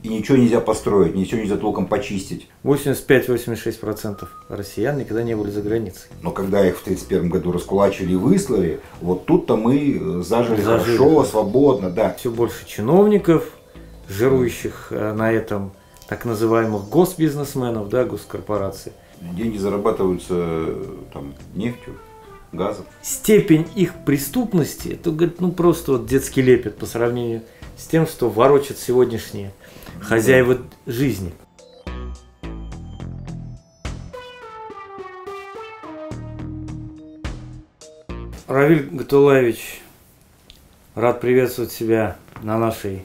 и ничего нельзя построить, ничего нельзя толком почистить. 85-86% россиян никогда не были за границей. Но когда их в 1931 году раскулачили и выслали, вот тут-то мы зажили хорошо, свободно, да. Все больше чиновников, жирующих на этом, так называемых госбизнесменов, да, госкорпораций. Деньги зарабатываются там нефтью, газом. Степень их преступности, это, говорит, ну просто вот детский лепет по сравнению с тем, что ворочат сегодняшние хозяева жизни. Равиль Гатулаевич, рад приветствовать себя на нашей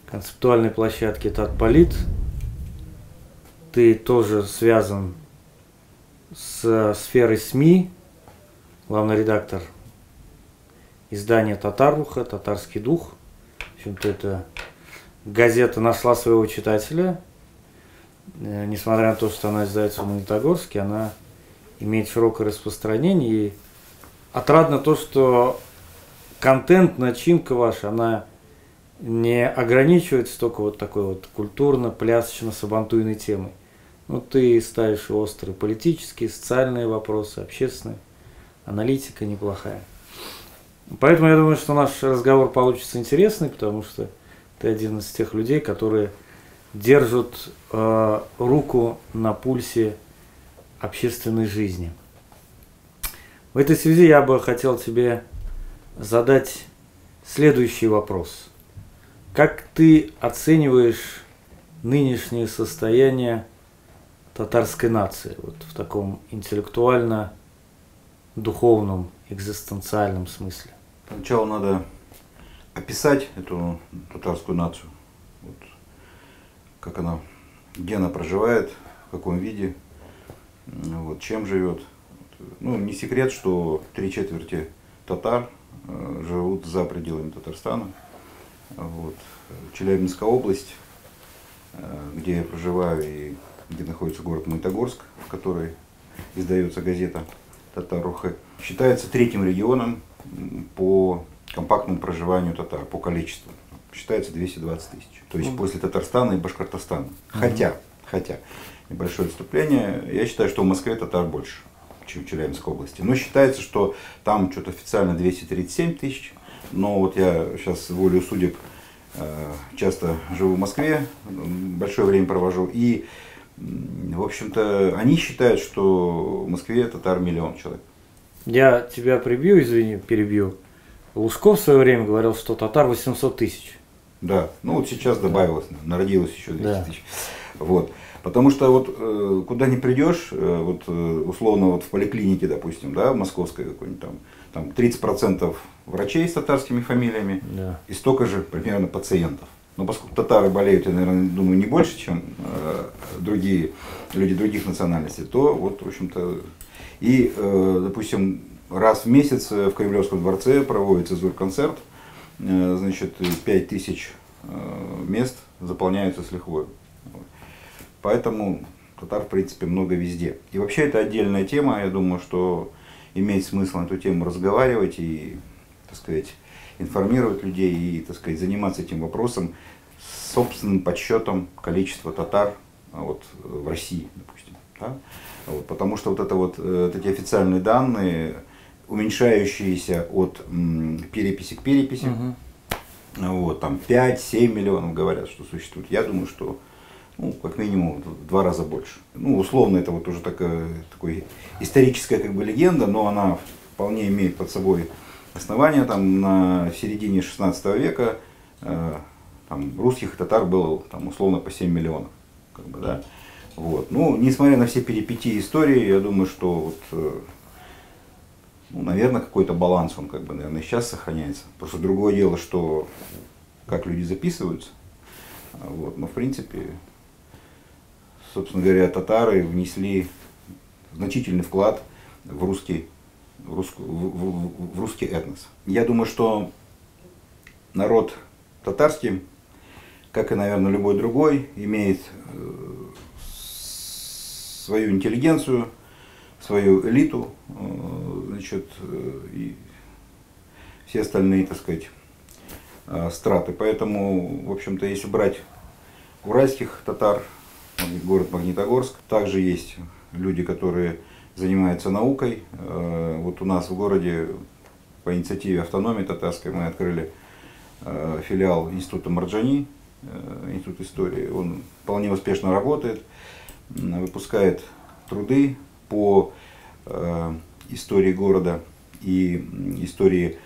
концептуальной площадке Татполит. Ты тоже связан с сферой СМИ, главный редактор издания «Татаруха», «Татарский дух». В общем-то, эта газета нашла своего читателя. Несмотря на то, что она издается в Магнитогорске, она имеет широкое распространение. И отрадно то, что контент, начинка ваша, она не ограничивается только вот такой вот культурно-плясочно-сабантуйной темой. Ну, ты ставишь острые политические, социальные вопросы, общественные, аналитика неплохая. Поэтому я думаю, что наш разговор получится интересный, потому что ты один из тех людей, которые держат руку на пульсе общественной жизни. В этой связи я бы хотел тебе задать следующий вопрос. Как ты оцениваешь нынешнее состояние татарской нации вот в таком интеллектуально-духовном, экзистенциальном смысле? Сначала надо описать эту татарскую нацию, вот, как она, где она проживает, в каком виде, вот, чем живет. Ну, не секрет, что 3/4 татар живут за пределами Татарстана. Вот. Челябинская область, где я проживаю и где находится город Магнитогорск, в который издается газета «Татаруха», считается 3-м регионом по компактному проживанию татар, по количеству. Считается 220 тысяч. То есть после Татарстана и Башкортостана. Хотя, небольшое отступление, я считаю, что в Москве татар больше, чем в Челябинской области. Но считается, что там что-то официально 237 тысяч. Но вот я сейчас волею судеб часто живу в Москве, большое время провожу. И, в общем-то, они считают, что в Москве татар 1 миллион человек. Я тебя прибью, извини, перебью. Лужков в свое время говорил, что татар 800 тысяч. Да, ну вот сейчас добавилось, народилось еще 200 тысяч. Вот. Потому что вот куда ни придешь, вот условно вот в поликлинике, допустим, да, в московской какой-нибудь там 30% врачей с татарскими фамилиями, да, и столько же примерно пациентов. Но поскольку татары болеют, я, наверное, думаю, не больше, чем другие люди других национальностей, то вот, в общем-то, и, допустим, раз в месяц в Кремлевском дворце проводится зур-концерт, значит, 5000 мест заполняются с лихвой. Поэтому татар, в принципе, много везде. И вообще это отдельная тема, я думаю, что имеет смысл на эту тему разговаривать и, так сказать, информировать людей и, так сказать, заниматься этим вопросом с собственным подсчетом количества татар вот, в России, допустим. Да? Вот, потому что вот эти официальные данные, уменьшающиеся от переписи к переписи, вот, там 5-7 миллионов говорят, что существует. Я думаю, что ну, как минимум в 2 раза больше. Ну, условно, это вот уже такой историческая как бы легенда, но она вполне имеет под собой основания. Там в середине 16 века там, русских и татар было там, условно по 7 миллионов. Как бы, да? Вот. Ну, несмотря на все перипетии истории, я думаю, что вот, ну, наверное, какой-то баланс он как бы, наверное, сейчас сохраняется. Просто другое дело, что как люди записываются. Вот. Но в принципе, собственно говоря, татары внесли значительный вклад в русский этнос. Я думаю, что народ татарский, как и, наверное, любой другой, имеет свою интеллигенцию, свою элиту, значит, и все остальные, так сказать, страты. Поэтому, в общем-то, если брать уральских татар, город Магнитогорск. Также есть люди, которые занимаются наукой. Вот у нас в городе по инициативе автономии татарской мы открыли филиал Института Марджани, Институт истории. Он вполне успешно работает, выпускает труды по истории города и истории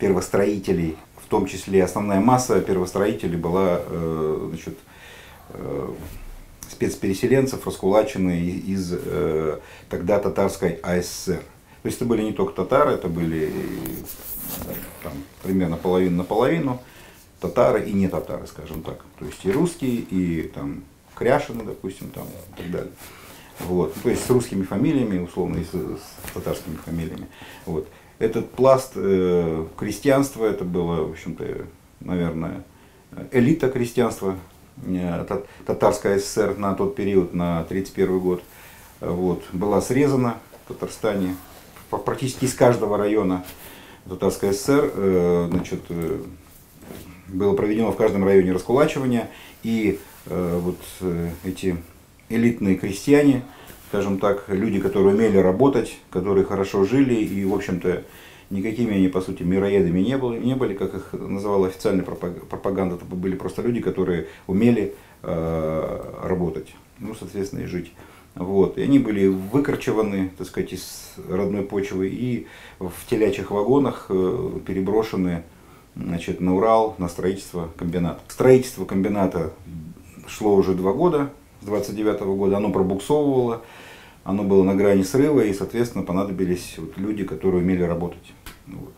первостроителей. В том числе основная масса первостроителей была, значит, спецпереселенцев, раскулаченные из тогда татарской АССР. То есть это были не только татары, это были там, примерно половина на половину, татары и не татары, скажем так. То есть и русские, и там кряшины, допустим, там, и так далее. Вот. То есть с русскими фамилиями, условно, и с татарскими фамилиями. Вот. Этот пласт крестьянства, это было, в общем-то, наверное, элита крестьянства, татарская ССР на тот период, на 1931 год, вот, была срезана в Татарстане. Практически из каждого района татарской ССР, значит, было проведено в каждом районе раскулачивание, и вот эти элитные крестьяне, скажем так, люди, которые умели работать, которые хорошо жили, и, в общем-то, никакими они, по сути, мироедами не были, как их называла официальная пропаганда, это были просто люди, которые умели работать, ну, соответственно, и жить. Вот. И они были выкорчеваны, так сказать, из родной почвы и в телячьих вагонах переброшены, значит, на Урал, на строительство комбината. Строительство комбината шло уже 2 года, с 29 года, оно пробуксовывало, оно было на грани срыва, и, соответственно, понадобились вот люди, которые умели работать. Вот.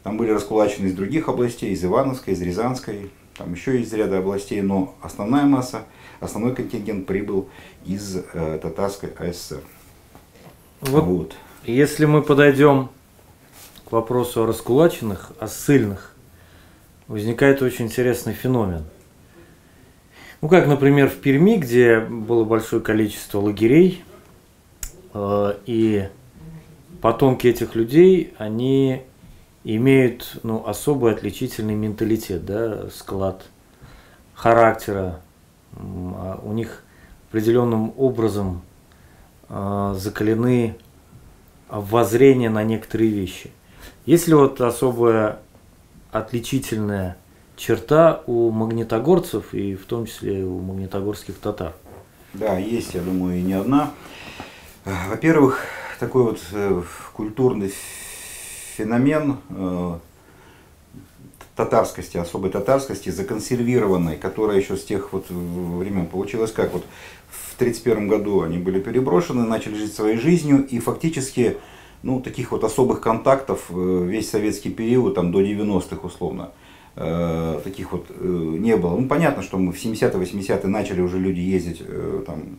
Там были раскулачены из других областей, из Ивановской, из Рязанской, там еще из ряда областей, но основная масса, основной контингент прибыл из татарской АССР. Вот. Если мы подойдем к вопросу о раскулаченных, о ссыльных, возникает очень интересный феномен. Ну, как, например, в Перми, где было большое количество лагерей, и потомки этих людей, они имеют, ну, особый отличительный менталитет, да, склад характера. У них определенным образом закалены воззрения на некоторые вещи. Есть ли вот особая отличительная черта у магнитогорцев и в том числе у магнитогорских татар? Да, есть, я думаю, и не одна. Во-первых, такой вот культурный феномен татарскости, особой татарскости, законсервированной, которая еще с тех вот времен получилась как. Вот в 1931 году они были переброшены, начали жить своей жизнью, и фактически, ну, таких вот особых контактов весь советский период, там, до 90-х условно, таких вот не было. Ну, понятно, что мы в 70-80-е начали уже люди ездить там,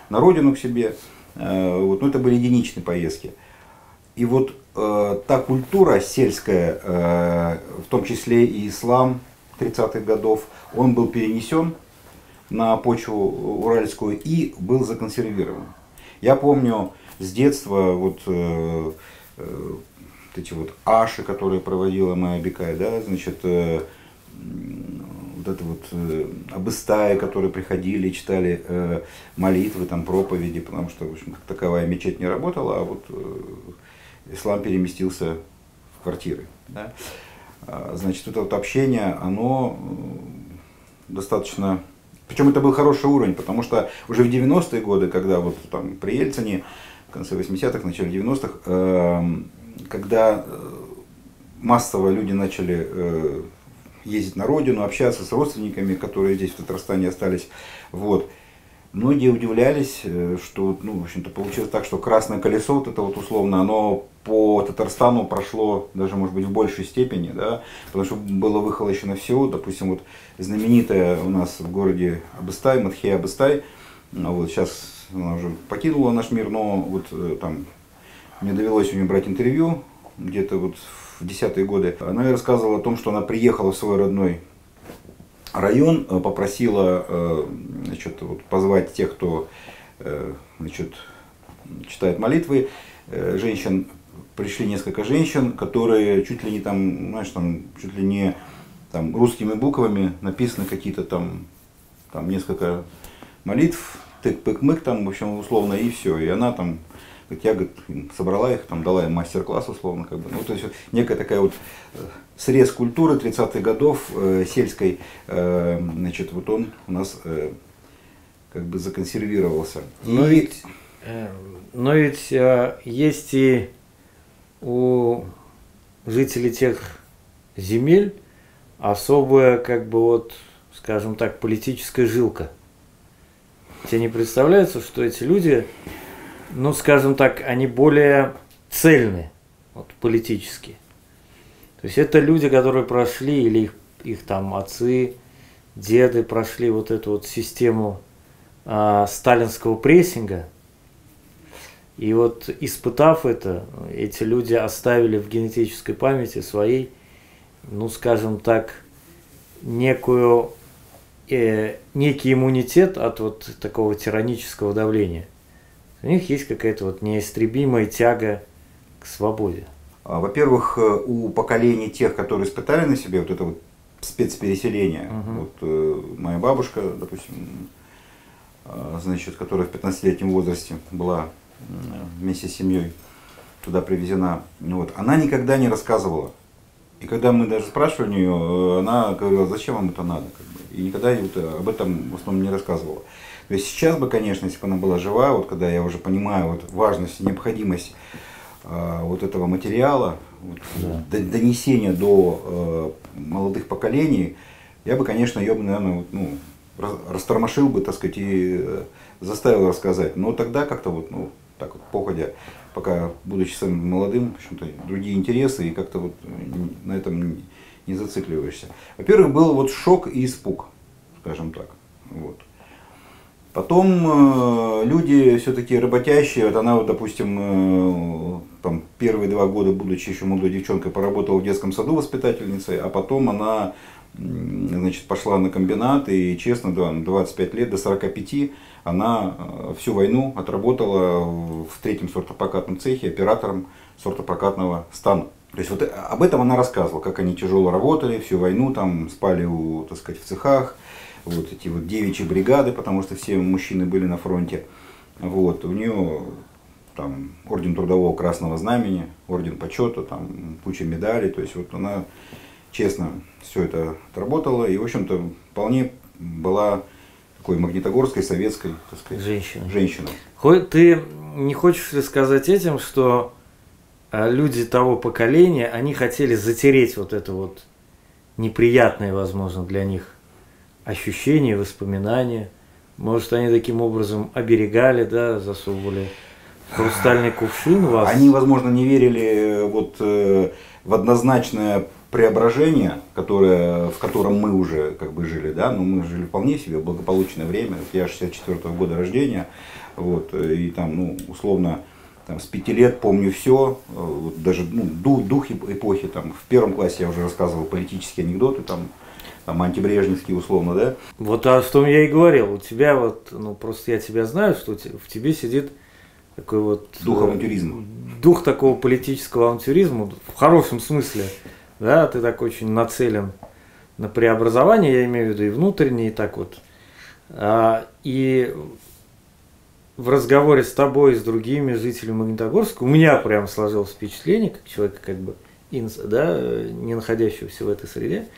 на родину к себе, вот, но это были единичные поездки. И вот та культура сельская, в том числе и ислам 30-х годов, он был перенесен на почву уральскую и был законсервирован. Я помню с детства вот эти вот аши, которые проводила моя Бекай, да, значит, вот это вот абыстаи, которые приходили и читали молитвы, там, проповеди, потому что, в общем, как таковая мечеть не работала, а вот ислам переместился в квартиры. Да. Значит, это вот общение, оно достаточно... Причем это был хороший уровень, потому что уже в 90-е годы, когда вот там при Ельцине, в конце 80-х, начале 90-х, когда массово люди начали ездить на родину, общаться с родственниками, которые здесь в Татарстане остались, вот, многие удивлялись, что, ну, в общем-то, получилось так, что красное колесо, вот это вот условно, оно по Татарстану прошло даже, может быть, в большей степени, да, потому что было выхолощено все. Допустим, вот знаменитая у нас в городе Абыстай, Мадхия Абыстай, вот сейчас она уже покинула наш мир, но вот там мне довелось у нее брать интервью где-то вот в 10-е годы. Она рассказывала о том, что она приехала в свой родной район, попросила, значит, вот, позвать тех, кто, значит, читает молитвы, женщин. Пришли несколько женщин, которые чуть ли не там, знаешь, там, чуть ли не там, русскими буквами написаны какие-то там там несколько молитв, тык-пык-мык там, в общем, условно, и все. И она там, я, говорит, собрала их, там, дала им мастер-класс, условно, как бы. Ну, то есть, вот, некая такая вот срез культуры 30-х годов сельской, значит, вот он у нас как бы законсервировался. Но ведь есть и у жителей тех земель особая, как бы вот, скажем так, политическая жилка. Тебе не представляется, что эти люди, ну, скажем так, они более цельны, вот, политически. То есть это люди, которые прошли, или их там отцы, деды прошли вот эту вот систему сталинского прессинга. И вот испытав это, эти люди оставили в генетической памяти своей, ну, скажем так, некий иммунитет от вот такого тиранического давления. У них есть какая-то вот неистребимая тяга к свободе. Во-первых, у поколений тех, которые испытали на себе вот это вот спецпереселение, вот моя бабушка, допустим, значит, которая в 15-летнем возрасте была вместе с семьей туда привезена, вот, она никогда не рассказывала. И когда мы даже спрашивали у нее, она говорила, зачем вам это надо, как бы, и никогда вот об этом в основном не рассказывала. То есть сейчас бы, конечно, если бы она была жива, вот когда я уже понимаю вот важность и необходимость вот этого материала, вот, донесения до молодых поколений, я бы, конечно, ее бы, наверное, вот, ну, растормошил бы, так сказать, и заставил рассказать. Но тогда как-то вот, ну, так вот, походя, пока, будучи самым молодым, в общем-то, другие интересы, и как-то вот на этом не зацикливаешься. Во-первых, был вот шок и испуг, скажем так. Вот. Потом люди все-таки работящие, вот она, вот, допустим, там, первые 2 года, будучи еще молодой девчонкой, поработала в детском саду воспитательницей, а потом она, значит, пошла на комбинат, и честно, 25 лет, до 45 она всю войну отработала в 3-м сортопрокатном цехе оператором сортопрокатного стана. То есть вот об этом она рассказывала, как они тяжело работали, всю войну там спали, так сказать, в цехах, вот эти вот девичьи бригады, потому что все мужчины были на фронте. Вот, у нее там орден Трудового Красного Знамени, орден почета, там куча медалей, то есть вот она честно все это отработала и, в общем-то, вполне была такой магнитогорской, советской, так сказать, женщиной. Ты не хочешь ли сказать этим, что люди того поколения, они хотели затереть вот это вот неприятное, возможно, для них ощущение, воспоминания? Может, они таким образом оберегали, да, засовывали в хрустальный кувшин вас? Они, возможно, не верили вот в однозначное преображение, в котором мы уже как бы жили, да, но мы жили вполне себе благополучное время. Я 64-го года рождения, вот, и там, ну, условно, там, с 5 лет помню все, вот, даже, ну, дух эпохи, там, в 1 классе я уже рассказывал политические анекдоты, там антибрежневские, условно, да. Вот о том я и говорил, у тебя вот, ну, просто я тебя знаю, что в тебе сидит такой вот дух авантюризма. Дух такого политического авантюризма, в хорошем смысле. Да, ты так очень нацелен на преобразование, я имею в виду и внутреннее, и так вот. И в разговоре с тобой и с другими жителями Магнитогорска у меня прям сложилось впечатление, как человека, как бы, да, не находящегося в этой среде,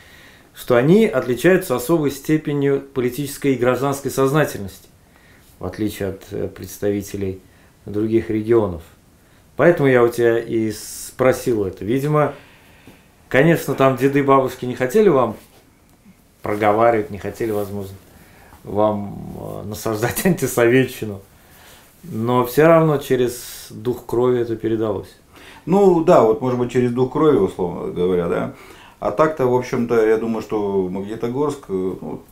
что они отличаются особой степенью политической и гражданской сознательности, в отличие от представителей других регионов. Поэтому я у тебя и спросил это. Видимо, конечно, там деды и бабушки не хотели вам проговаривать, не хотели, возможно, вам насаждать антисоветчину, но все равно через дух крови это передалось. Ну да, вот может быть через дух крови, условно говоря, да. А так-то, в общем-то, я думаю, что Магнитогорск, ну,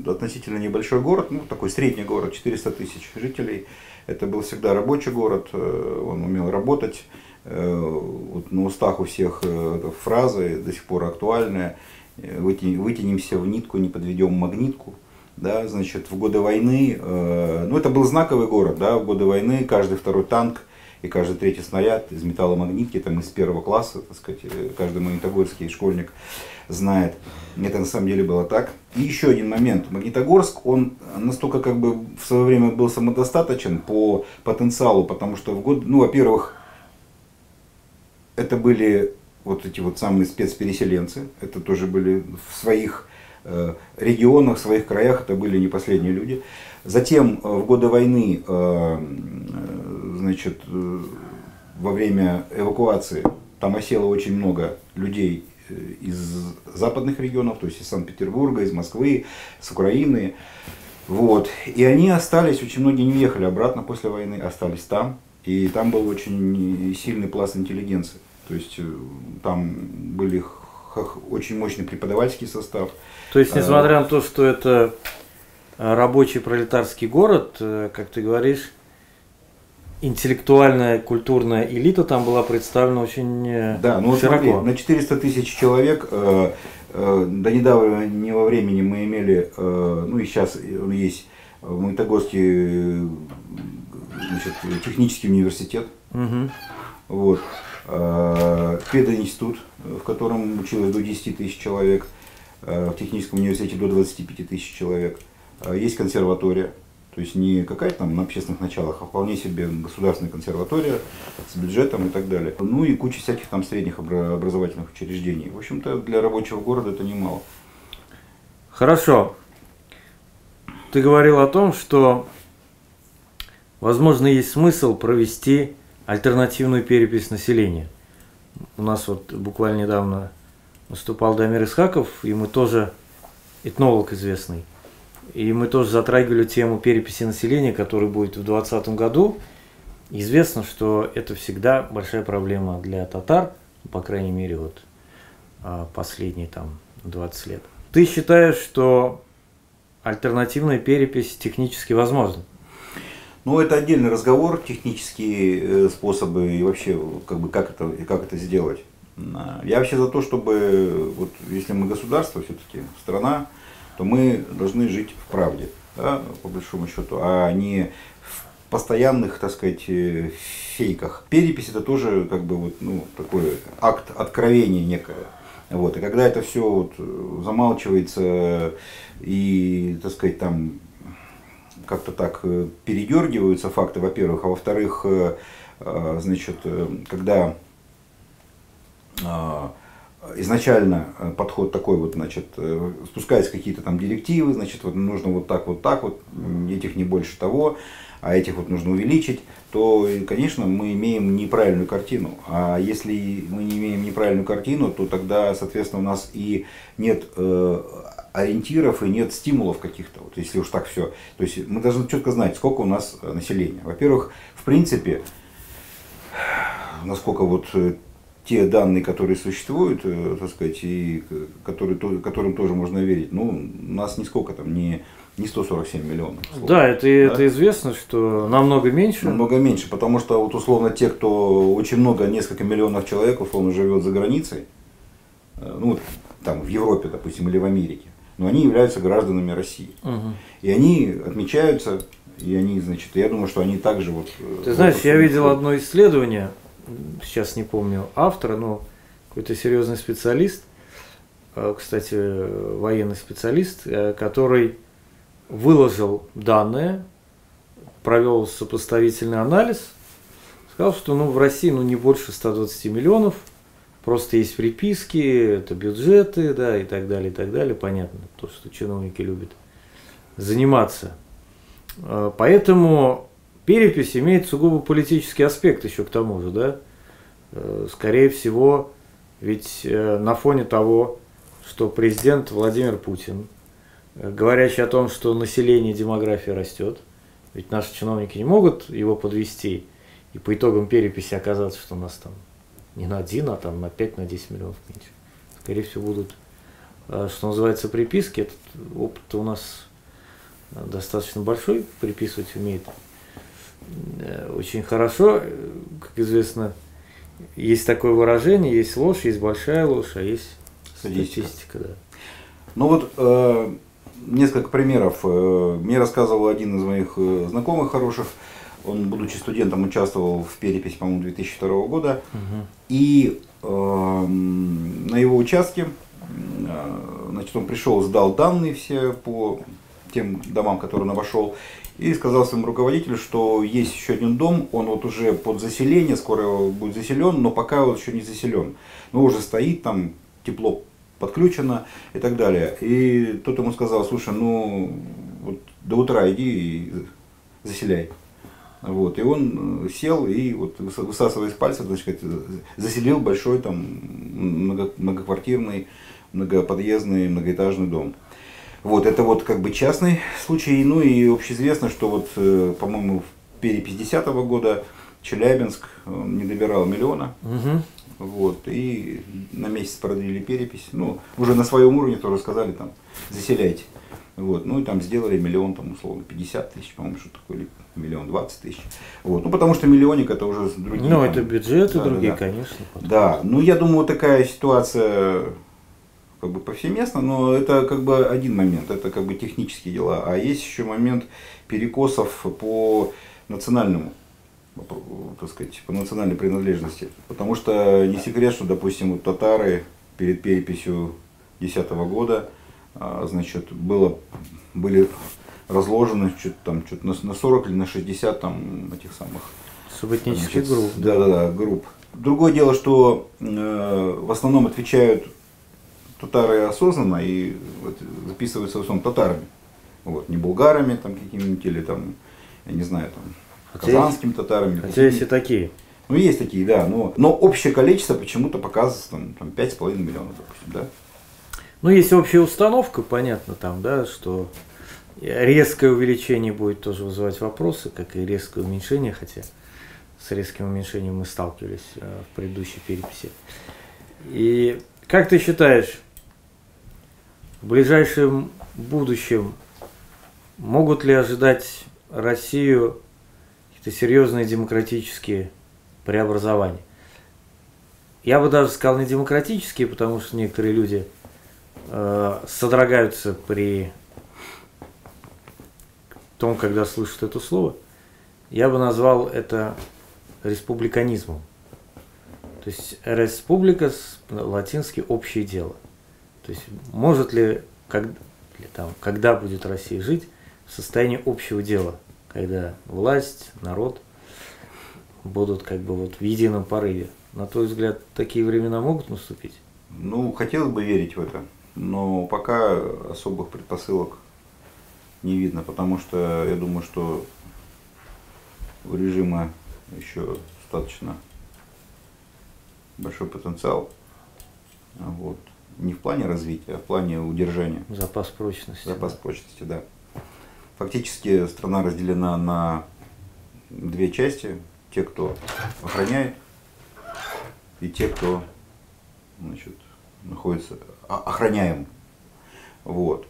относительно небольшой город, ну, такой средний город, 400 тысяч жителей. Это был всегда рабочий город, он умел работать. Вот на устах у всех фразы до сих пор актуальные. Вытянемся в нитку, не подведем магнитку. Да, значит, в годы войны, ну это был знаковый город, да, в годы войны каждый 2-й танк и каждый третий снаряд из металломагнитки, там, из первого класса, так сказать, каждый магнитогорский школьник знает. Это на самом деле было так. И еще один момент. Магнитогорск, он настолько как бы в свое время был самодостаточен по потенциалу, потому что в год, ну, во-первых, это были вот эти вот самые спецпереселенцы, это тоже были в своих регионах, в своих краях, это были не последние люди. Затем в годы войны, значит, во время эвакуации там осело очень много людей из западных регионов, то есть из Санкт-Петербурга, из Москвы, с Украины. Вот. И они остались, очень многие не уехали обратно после войны, остались там. И там был очень сильный пласт интеллигенции. То есть там были очень мощный преподавательский состав. То есть, несмотря на то, что это рабочий пролетарский город, как ты говоришь, интеллектуальная, культурная элита там была представлена очень да, ну широко. Вот смотри, на 400 тысяч человек до недавнего времени мы имели, ну и сейчас он есть в Магнитогорске, значит, технический университет. Угу. Вот. Пединститут, в котором училось до 10 тысяч человек, в техническом университете до 25 тысяч человек. Есть консерватория, то есть не какая-то там на общественных началах, а вполне себе государственная консерватория с бюджетом и так далее. Ну и куча всяких там средних образовательных учреждений. В общем-то, для рабочего города это немало. Хорошо. Ты говорил о том, что, возможно, есть смысл провести альтернативную перепись населения. У нас вот буквально недавно выступал Дамир Исхаков, и мы тоже этнолог известный. И мы тоже затрагивали тему переписи населения, которая будет в 2020 году. Известно, что это всегда большая проблема для татар, по крайней мере, вот последние там 20 лет. Ты считаешь, что альтернативная перепись технически возможна? Ну, это отдельный разговор, технические способы и вообще, как это сделать. Я вообще за то, чтобы, вот, если мы государство, все-таки страна, то мы должны жить в правде, да, по большому счету, а не в постоянных, так сказать, фейках. Перепись это тоже как бы вот, ну, такой акт откровения некое. Вот. И когда это все вот замалчивается и, так сказать, там как-то так передергиваются факты, во-первых, а во-вторых, значит, когда изначально подход такой вот, значит, спускаются какие-то там директивы, значит, вот нужно вот, этих не больше того, а этих вот нужно увеличить, то, конечно, мы имеем неправильную картину. А если мы не имеем неправильную картину, то тогда, соответственно, у нас и нет ориентиров и нет стимулов каких-то, вот, если уж так все. То есть мы должны четко знать, сколько у нас населения. Во-первых, в принципе, насколько вот те данные, которые существуют, так сказать, и которым тоже можно верить, ну, у нас нисколько там, не 147 миллионов. Условно. Да, это известно, что намного меньше. Намного меньше, потому что вот условно те, кто очень много, несколько миллионов человек, условно живет за границей, ну, там в Европе, допустим, или в Америке, но они являются гражданами России. Угу. И они отмечаются, и они, значит, я думаю, что они также вот... Ты знаешь, я видел одно исследование, сейчас не помню автора, но какой-то серьезный специалист, кстати, военный специалист, который выложил данные, провел сопоставительный анализ, сказал, что ну, в России ну, не больше 120 миллионов, просто есть приписки, это бюджеты, да, и так далее, понятно, то, что чиновники любят заниматься. Поэтому перепись имеет сугубо политический аспект еще к тому же, да. Скорее всего, ведь на фоне того, что президент Владимир Путин, говорящий о том, что население, демография растет, ведь наши чиновники не могут его подвести и по итогам переписи оказаться, что у нас там не на 1, а там на 5, на 10 миллионов меньше. Скорее всего, будут, что называется, приписки. Этот опыт у нас достаточно большой, приписывать умеет очень хорошо. Как известно, есть такое выражение, есть ложь, есть большая ложь, а есть статистика. Да. Ну вот несколько примеров. Мне рассказывал один из моих знакомых хороших. он, будучи студентом, участвовал в переписи, по-моему, 2002 года. И на его участке, значит, он пришел, сдал данные все по тем домам, которые он обошел, и сказал своему руководителю, что есть еще один дом, он вот уже под заселение, скоро будет заселен, но пока вот еще не заселен. Но уже стоит там, тепло подключено и так далее. И тот ему сказал: слушай, ну вот до утра иди и заселяй. Вот. И он сел и вот, высасывая из пальца, значит, заселил большой там многоквартирный, многоподъездный, многоэтажный дом. Вот, это вот как бы частный случай. Ну и общеизвестно, что вот, по-моему, в перепись 2010 года Челябинск не добирал миллиона. Вот, и на месяц продлили перепись. Ну, уже на своем уровне тоже сказали, там, заселяйте. Вот, ну и там сделали миллион, там, условно, 50 тысяч, по-моему, что такое, или миллион 20 тысяч. Вот, ну, потому что миллионник это уже другие. Ну, там, это бюджеты да, другие, да, конечно. Да, ну, я думаю, вот такая ситуация как бы повсеместно, но это как бы один момент, это как бы технические дела. А есть еще момент перекосов по национальному, так сказать, по национальной принадлежности. Потому что не секрет, что, допустим, вот татары перед переписью 2010 года, значит, были разложены что-то на 40 или на 60 там этих самых субэтнических групп. Да, групп. Другое дело, что в основном отвечают татары осознанно и вот, записываются в основном татарами. Вот, не булгарами там какими-нибудь или там, я не знаю, там, казанскими татарами. Хотя есть и такие. Ну, есть такие, да. Но общее количество почему-то показывается там 5,5 миллионов, допустим, да. Ну, есть общая установка, понятно, там, да, что резкое увеличение будет тоже вызывать вопросы, как и резкое уменьшение, хотя с резким уменьшением мы сталкивались в предыдущей переписи. И как ты считаешь, в ближайшем будущем могут ли ожидать Россию какие-то серьезные демократические преобразования? Я бы даже сказал не демократические, потому что некоторые люди содрогаются при том, когда слышат это слово. Я бы назвал это республиканизмом. То есть республика, латинский общее дело. То есть может ли, когда будет Россия жить в состоянии общего дела, когда власть, народ будут как бы вот в едином порыве. На твой взгляд, такие времена могут наступить? Ну, хотелось бы верить в это, но пока особых предпосылок не видно, потому что я думаю, что у режима еще достаточно большой потенциал. Вот. Не в плане развития, а в плане удержания. Запас прочности. Запас прочности, да. Фактически страна разделена на две части. Те, кто охраняет, и те, кто, значит, находится охраняем. Вот.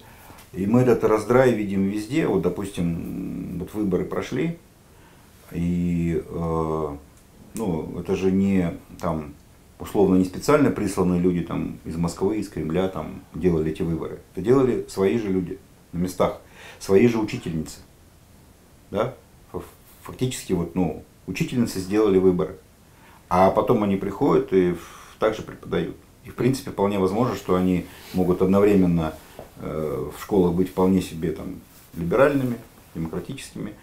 И мы этот раздрай видим везде. Вот, допустим, вот выборы прошли, и ну, это же не там условно не специально присланные люди там из Москвы, из Кремля там делали эти выборы. Это делали свои же люди на местах, свои же учительницы. Да? Фактически вот, ну, учительницы сделали выборы. А потом они приходят и также преподают. И в принципе вполне возможно, что они могут одновременно в школах быть вполне себе там либеральными, демократическими,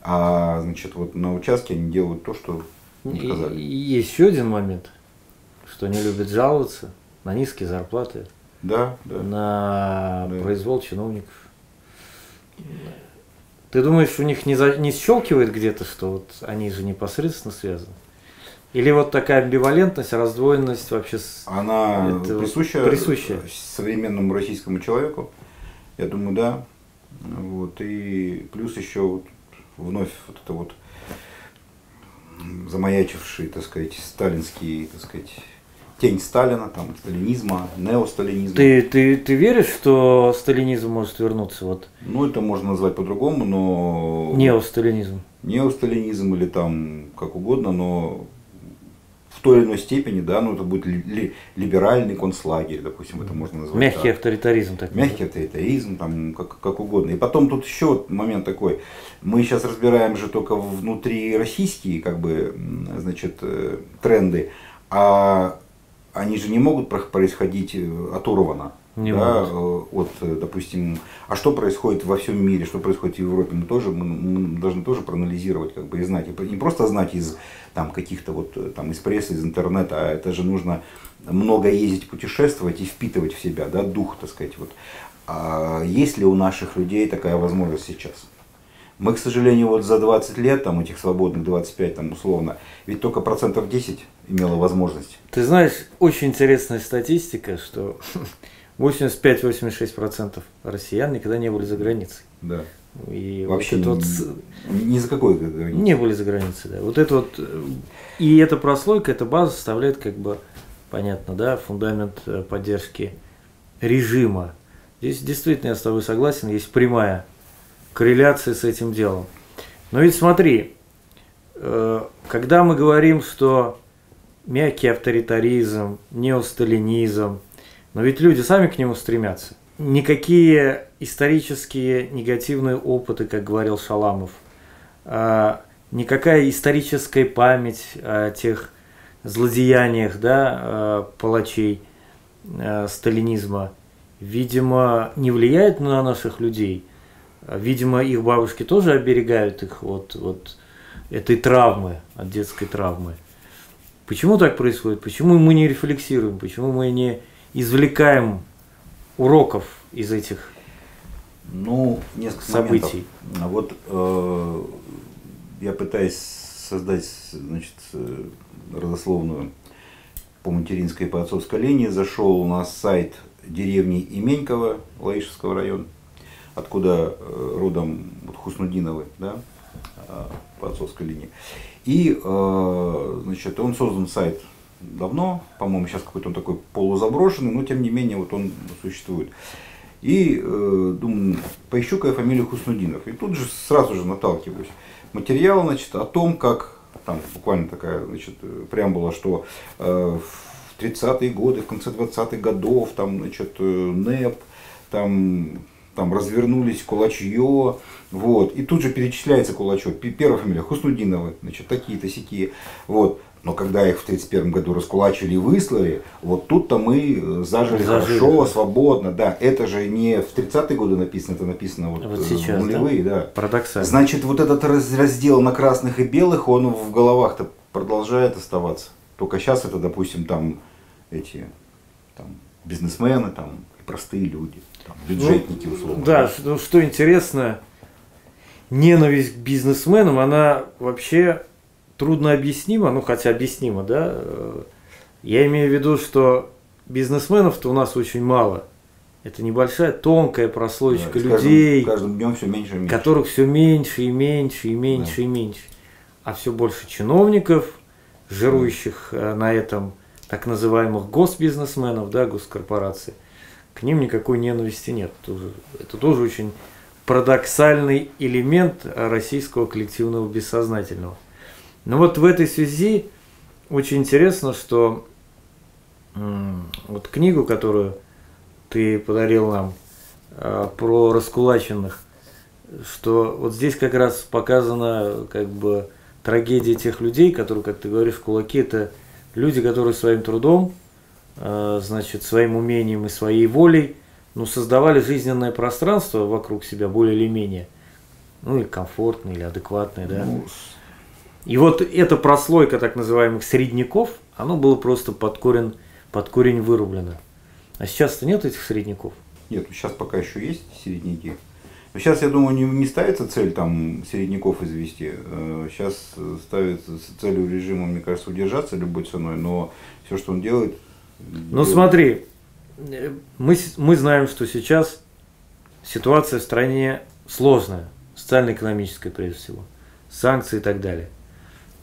а значит вот на участке они делают то, что им сказали. И есть еще один момент, что они любят жаловаться на низкие зарплаты, да. на произвол чиновников. Ты думаешь, у них не щелкивает где-то, что вот они же непосредственно связаны? Или вот такая амбивалентность, раздвоенность вообще она присуща современному российскому человеку? Я думаю, да. Вот. И плюс еще вот вновь вот это вот замаячивший, так сказать, сталинский, так сказать, тень Сталина, там, сталинизма, неосталинизма. Ты веришь, что сталинизм может вернуться? Вот? Ну, это можно назвать по-другому, но... Неосталинизм. Неосталинизм или там как угодно, но в той или иной степени, да, ну это будет либеральный концлагерь, допустим, это можно назвать. Мягкий авторитаризм. Так. Мягкий авторитаризм, там, как угодно. И потом тут еще момент такой, мы сейчас разбираем же только внутри российские, как бы, значит, тренды, а они же не могут происходить оторванно. Да, от, допустим, а что происходит во всем мире, что происходит в Европе, мы должны тоже проанализировать, как бы, и знать. И не просто знать из там, каких-то вот, там, из прессы, из интернета, а это же нужно много ездить, путешествовать и впитывать в себя, да, дух, так сказать. Вот. А есть ли у наших людей такая возможность сейчас? Мы, к сожалению, вот за 20 лет, там, этих свободных 25, там, условно, ведь только 10% имело возможность. Ты знаешь, очень интересная статистика, что 85-86% россиян никогда не были за границей. Да. И вообще вот ни за какой границей. Не были за границей, да. Вот это вот, и эта прослойка, эта база составляет, как бы, понятно, да, фундамент поддержки режима. Здесь действительно я с тобой согласен, есть прямая корреляция с этим делом. Но ведь смотри, когда мы говорим, что мягкий авторитаризм, неосталинизм, но ведь люди сами к нему стремятся. Никакие исторические негативные опыты, как говорил Шаламов, никакая историческая память о тех злодеяниях, да, палачей сталинизма, видимо, не влияет на наших людей. Видимо, их бабушки тоже оберегают их от этой травмы, от детской травмы. Почему так происходит? Почему мы не рефлексируем? Почему мы не извлекаем уроков из этих несколько событий? Моментов. Вот я пытаюсь создать, значит, родословную по материнской и по отцовской линии. Зашел на сайт деревни Именьково, Лаишевского района, откуда родом Хуснудиновы, да, по отцовской линии. И, значит, он создан сайт давно, по-моему, сейчас какой-то он такой полузаброшенный, но тем не менее вот он существует. И думаю, поищу-ка я фамилию Хуснудинов. И тут же сразу же наталкиваюсь. Материал, значит, о том, как, там буквально такая, значит, преамбула, что в 30-е годы, в конце 20-х годов, там, значит, НЭП, там развернулись кулачье, вот, и тут же перечисляется кулачье. Первая фамилия Хуснудиновы, значит, такие-то сякие, вот. Но когда их в 1931 году раскулачили и выслали, вот тут-то мы зажили хорошо, свободно, да. Это же не в 30-е годы написано, это написано вот сейчас, в нулевые, да. Парадоксально. Значит, вот этот раздел на красных и белых, он в головах-то продолжает оставаться. Только сейчас это, допустим, там эти там, бизнесмены, там, простые люди, там, бюджетники, условно. Да, что интересно, ненависть к бизнесменам, она вообще трудно объяснима, ну хотя объяснима, да. Я имею в виду, что бизнесменов-то у нас очень мало. Это небольшая, тонкая прослойка людей, каждым днем все меньше и меньше. Которых все меньше и меньше и меньше и меньше. А все больше чиновников, жирующих на этом, так называемых госбизнесменов, да, госкорпораций. К ним никакой ненависти нет. Это тоже очень парадоксальный элемент российского коллективного бессознательного. Но вот в этой связи очень интересно, что вот книгу, которую ты подарил нам про раскулаченных, что вот здесь как раз показана как бы трагедия тех людей, которые, как ты говоришь, кулаки, это люди, которые своим трудом, значит, своим умением и своей волей, ну, создавали жизненное пространство вокруг себя более или менее, ну, или комфортное, или адекватное, да. И вот эта прослойка так называемых средняков, оно было просто под корень вырублено. А сейчас-то нет этих средняков? Нет, сейчас пока еще есть середняки. Но сейчас, я думаю, не ставится цель там середняков извести. Сейчас ставится целью режима, мне кажется, удержаться любой ценой, но все, что он делает... Ну смотри, мы знаем, что сейчас ситуация в стране сложная, социально-экономическая прежде всего, санкции и так далее.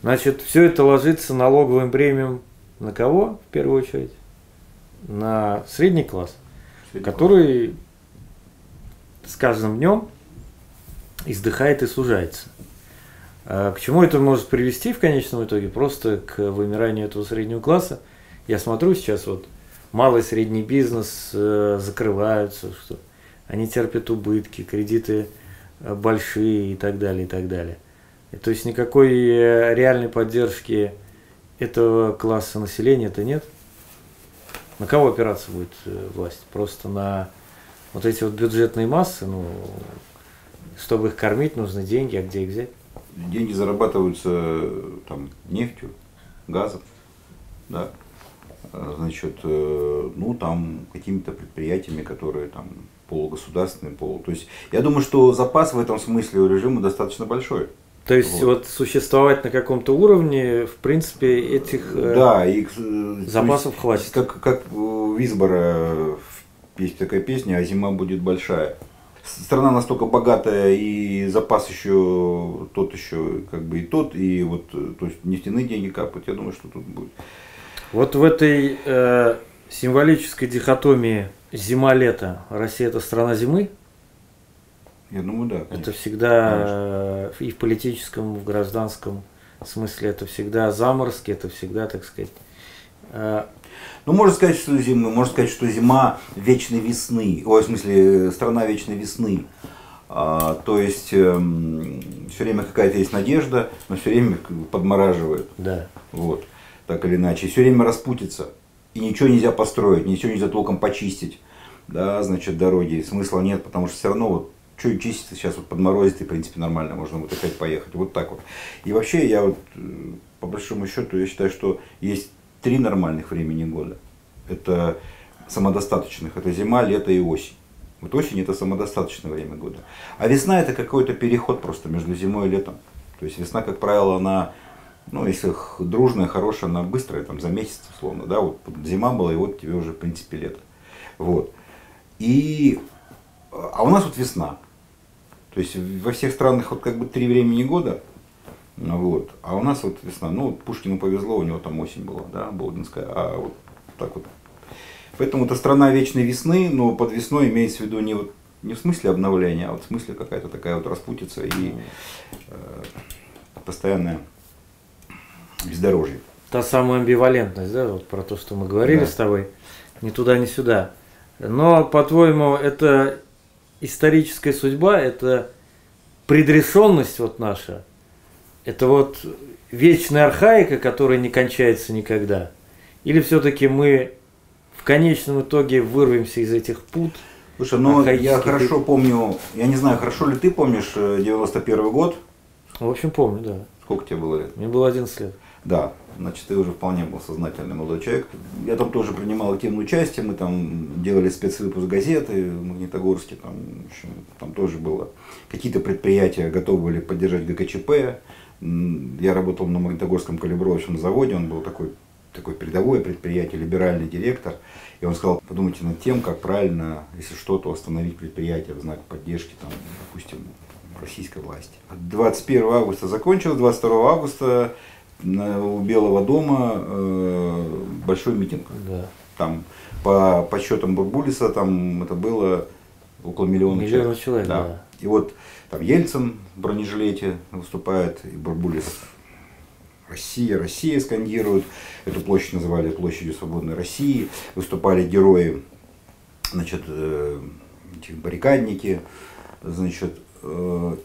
Значит, все это ложится налоговым бремем на кого, в первую очередь? На средний класс, который с каждым днем издыхает и сужается. К чему это может привести в конечном итоге? Просто к вымиранию этого среднего класса. Я смотрю сейчас, вот малый и средний бизнес закрываются, что они терпят убытки, кредиты большие и так далее, и так далее. И то есть никакой реальной поддержки этого класса населения-то нет. На кого опираться будет власть? Просто на вот эти вот бюджетные массы, ну, чтобы их кормить, нужны деньги, а где их взять? Деньги зарабатываются там нефтью, газом, да, значит, ну там какими-то предприятиями, которые там полугосударственные, То есть я думаю, что запас в этом смысле у режима достаточно большой. То есть вот существовать на каком-то уровне, в принципе, этих да, запасов хватит. Как у Визбора есть такая песня «А зима будет большая». Страна настолько богатая, и запас еще тот еще, как бы и тот, и вот, то есть нефтяные деньги капают, я думаю, что тут будет. Вот в этой символической дихотомии зима-лето, Россия это страна зимы? Я думаю, да. Конечно. Это всегда и в политическом, и в гражданском смысле, это всегда заморозки, это всегда, так сказать. Ну, можно сказать, что зима вечной весны, в смысле, страна вечной весны. То есть все время какая-то есть надежда, но все время подмораживает. Да. Вот, так или иначе. Все время распутится. И ничего нельзя построить, ничего нельзя толком почистить. Да, значит, дороги. Смысла нет, потому что все равно вот что чистится, сейчас вот подморозит, и в принципе нормально, можно вот опять поехать. Вот так вот. И вообще я вот, по большому счету, я считаю, что есть 3 нормальных времени года. Это самодостаточных. Это зима, лето и осень. Вот осень это самодостаточное время года. А весна это какой-то переход просто между зимой и летом. То есть весна, как правило, она, ну, если дружная, хорошая, она быстрая, там, за месяц, условно, да, вот зима была, и вот тебе уже, в принципе, лето. Вот. А у нас вот весна. То есть во всех странах вот как бы 3 времени года, вот, а у нас вот весна. Ну, Пушкину повезло, у него там осень была, да, Болдинская, а вот так вот. Поэтому это страна вечной весны, но под весной имеется в виду не в смысле обновления, а вот в смысле какая-то такая вот распутица и постоянное бездорожье. Та самая амбивалентность, да, вот про то, что мы говорили с тобой, ни туда, ни сюда. Но, по-твоему, это историческая судьба, это предрешенность вот наша, это вот вечная архаика, которая не кончается никогда? Или все-таки мы в конечном итоге вырвемся из этих пут? Слушай, ну я хорошо помню, я не знаю, хорошо ли ты помнишь 91 год? В общем, помню, да. Сколько тебе было лет? Мне было 11 лет. Да, значит, ты уже вполне был сознательный молодой человек. Я там тоже принимал активное участие, мы там делали спецвыпуск газеты в Магнитогорске, там, в общем, там тоже было. Какие-то предприятия готовы были поддержать ГКЧП. Я работал на Магнитогорском калибровочном заводе, он был такой передовое предприятие, либеральный директор. И он сказал, подумайте над тем, как правильно, если что-то, остановить предприятие в знак поддержки, там, допустим, российской власти. 21 августа закончилось, 22 августа у Белого дома большой митинг. Да. Там по подсчетам Бурбулиса там это было около миллиона человек. Да. И вот там Ельцин в бронежилете выступает, и Бурбулис «Россия, Россия» скандируют. Эту площадь называли площадью свободной России. Выступали герои, значит, эти баррикадники, значит.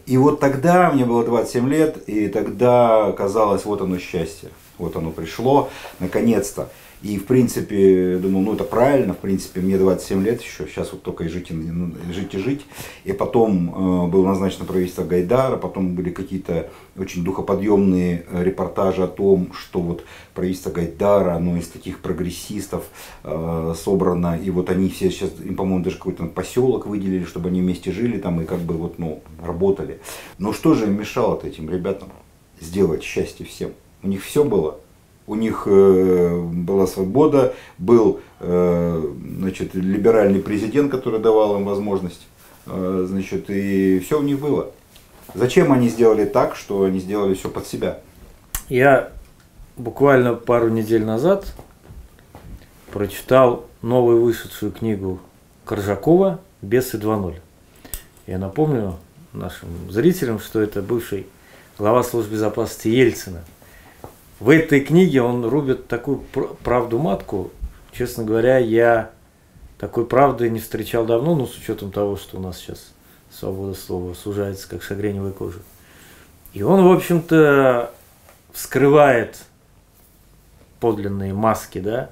И вот тогда, мне было 27 лет, и тогда казалось, вот оно счастье, вот оно пришло, наконец-то. И в принципе, думал, ну это правильно, в принципе, мне 27 лет еще, сейчас вот только и жить. И потом было назначено правительство Гайдара, потом были какие-то очень духоподъемные репортажи о том, что вот правительство Гайдара, оно из таких прогрессистов собрано, и вот они все сейчас, им, по-моему, даже какой-то поселок выделили, чтобы они вместе жили там и как бы вот, ну, работали. Но что же им мешало-то этим ребятам сделать счастье всем? У них все было. У них была свобода, был, значит, либеральный президент, который давал им возможность, значит, и все у них было. Зачем они сделали так, что они сделали все под себя? Я буквально пару недель назад прочитал новую вышедшую книгу Коржакова «Бесы 2.0». Я напомню нашим зрителям, что это бывший глава службы безопасности Ельцина. В этой книге он рубит такую правду матку. Честно говоря, я такой правды не встречал давно, ну, с учетом того, что у нас сейчас свобода слова сужается, как шагреневая кожа. И он, в общем-то, вскрывает подлинные маски, да,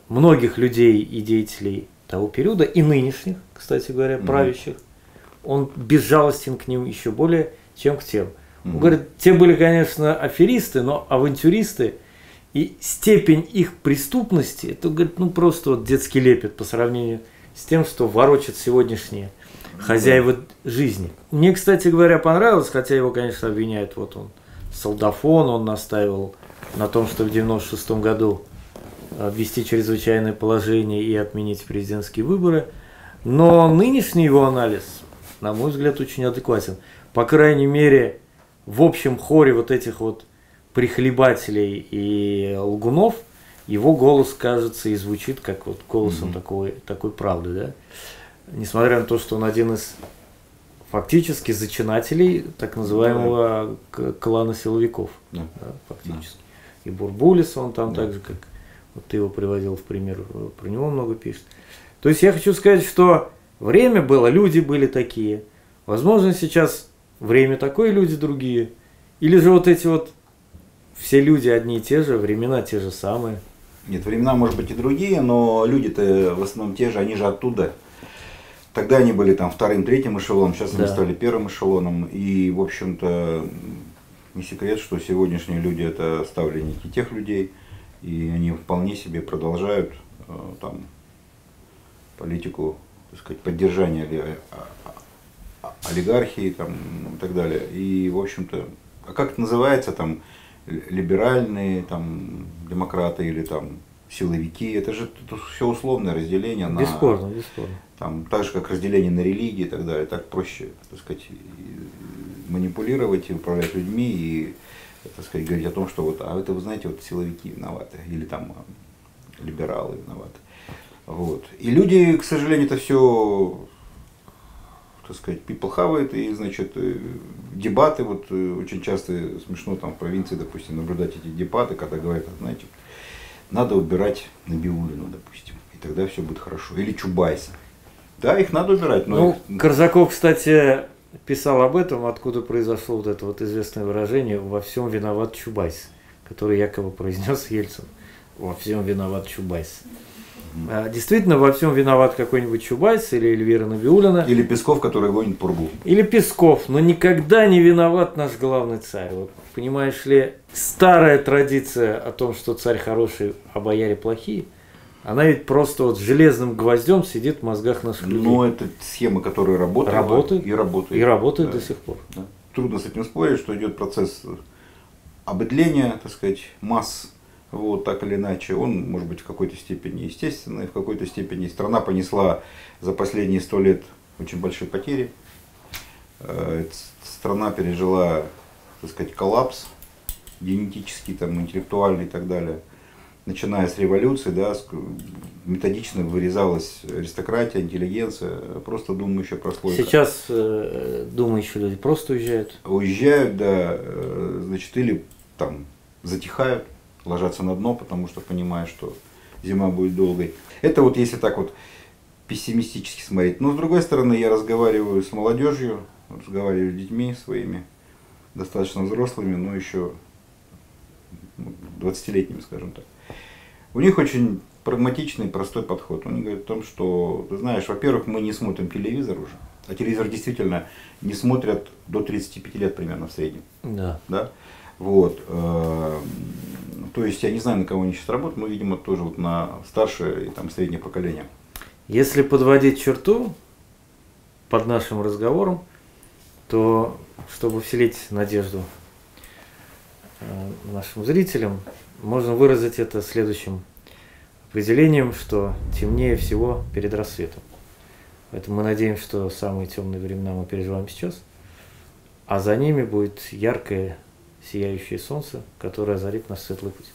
многих людей и деятелей того периода, и нынешних, кстати говоря, правящих. Он безжалостен к ним еще более, чем к тем. Он говорит, те были, конечно, аферисты, но авантюристы, и степень их преступности, это, говорит, ну просто вот детский лепет по сравнению с тем, что ворочат сегодняшние хозяева жизни. Мне, кстати говоря, понравилось, хотя его, конечно, обвиняют, вот он, солдафон, он настаивал на том, что в 96 году ввести чрезвычайное положение и отменить президентские выборы, но нынешний его анализ, на мой взгляд, очень адекватен. По крайней мере, в общем хоре вот этих вот прихлебателей и лгунов, его голос, кажется, и звучит как вот голосом такой правды, да? Несмотря на то, что он один из фактически зачинателей так называемого клана силовиков, да, фактически. И Бурбулис, он там так же, как вот ты его приводил в пример, про него много пишет. То есть я хочу сказать, что время было, люди были такие. Возможно, сейчас время такое, люди другие. Или же вот эти вот все люди одни и те же, времена те же самые. Нет, времена, может быть, и другие, но люди-то в основном те же, они же оттуда. Тогда они были там вторым, третьим эшелоном, сейчас они стали первым эшелоном. И, в общем-то, не секрет, что сегодняшние люди это ставленники тех людей, и они вполне себе продолжают там политику, так сказать, поддержания олигархии там, и так далее. И, в общем-то, а как это называется, там, либеральные там, демократы или там силовики, это же все условное разделение на... Бесспорно, бесспорно. Там, так же, как разделение на религии и так далее. Так проще, так сказать, манипулировать и управлять людьми и, так сказать, говорить о том, что вот, а это, вы знаете, вот силовики виноваты, или там либералы виноваты. Вот. И люди, к сожалению, это все, так сказать, people хавает, и, значит, дебаты, вот очень часто смешно там в провинции, допустим, наблюдать эти дебаты, когда говорят, знаете, надо убирать Набиуллину, допустим, и тогда все будет хорошо. Или Чубайса. Да, их надо убирать. Но ну, Корзаков, кстати, писал об этом, откуда произошло вот это вот известное выражение «во всем виноват Чубайс», который якобы произнес Ельцин. «Во всем виноват Чубайс». Действительно, во всем виноват какой-нибудь Чубайс или Эльвира Набиуллина. Или Песков, который гонит пургу. Или Песков, но никогда не виноват наш главный царь. Вот, понимаешь ли, старая традиция о том, что царь хороший, а бояре плохие, она ведь просто вот железным гвоздем сидит в мозгах наших людей. Ну, это схема, которая работает и работает. И работает до сих пор. Да. Трудно с этим спорить, что идет процесс обыдления, так сказать, масс. Вот, так или иначе, он может быть в какой-то степени естественный, в какой-то степени страна понесла за последние 100 лет очень большие потери. Страна пережила, так сказать, коллапс генетический, там, интеллектуальный и так далее. Начиная с революции, да, методично вырезалась аристократия, интеллигенция, просто думающая прослойка. Сейчас думающие люди просто уезжают. Уезжают, да, значит, или там затихают, ложатся на дно, потому что понимают, что зима будет долгой. Это вот если так вот пессимистически смотреть. Но с другой стороны, я разговариваю с молодежью, разговариваю с детьми своими, достаточно взрослыми, но еще 20-летними, скажем так. У них очень прагматичный, простой подход. Они говорят о том, что, ты знаешь, во-первых, мы не смотрим телевизор уже, а телевизор действительно не смотрят до 35 лет примерно в среднем. Да. Да? Вот. То есть я не знаю, на кого они сейчас работают, но, видимо, тоже вот на старшее и там среднее поколение. Если подводить черту под нашим разговором, то чтобы вселить надежду нашим зрителям, можно выразить это следующим определением, что темнее всего перед рассветом. Поэтому мы надеемся, что самые темные времена мы переживаем сейчас, а за ними будет яркое сияющее солнце, которое озарит наш светлый путь.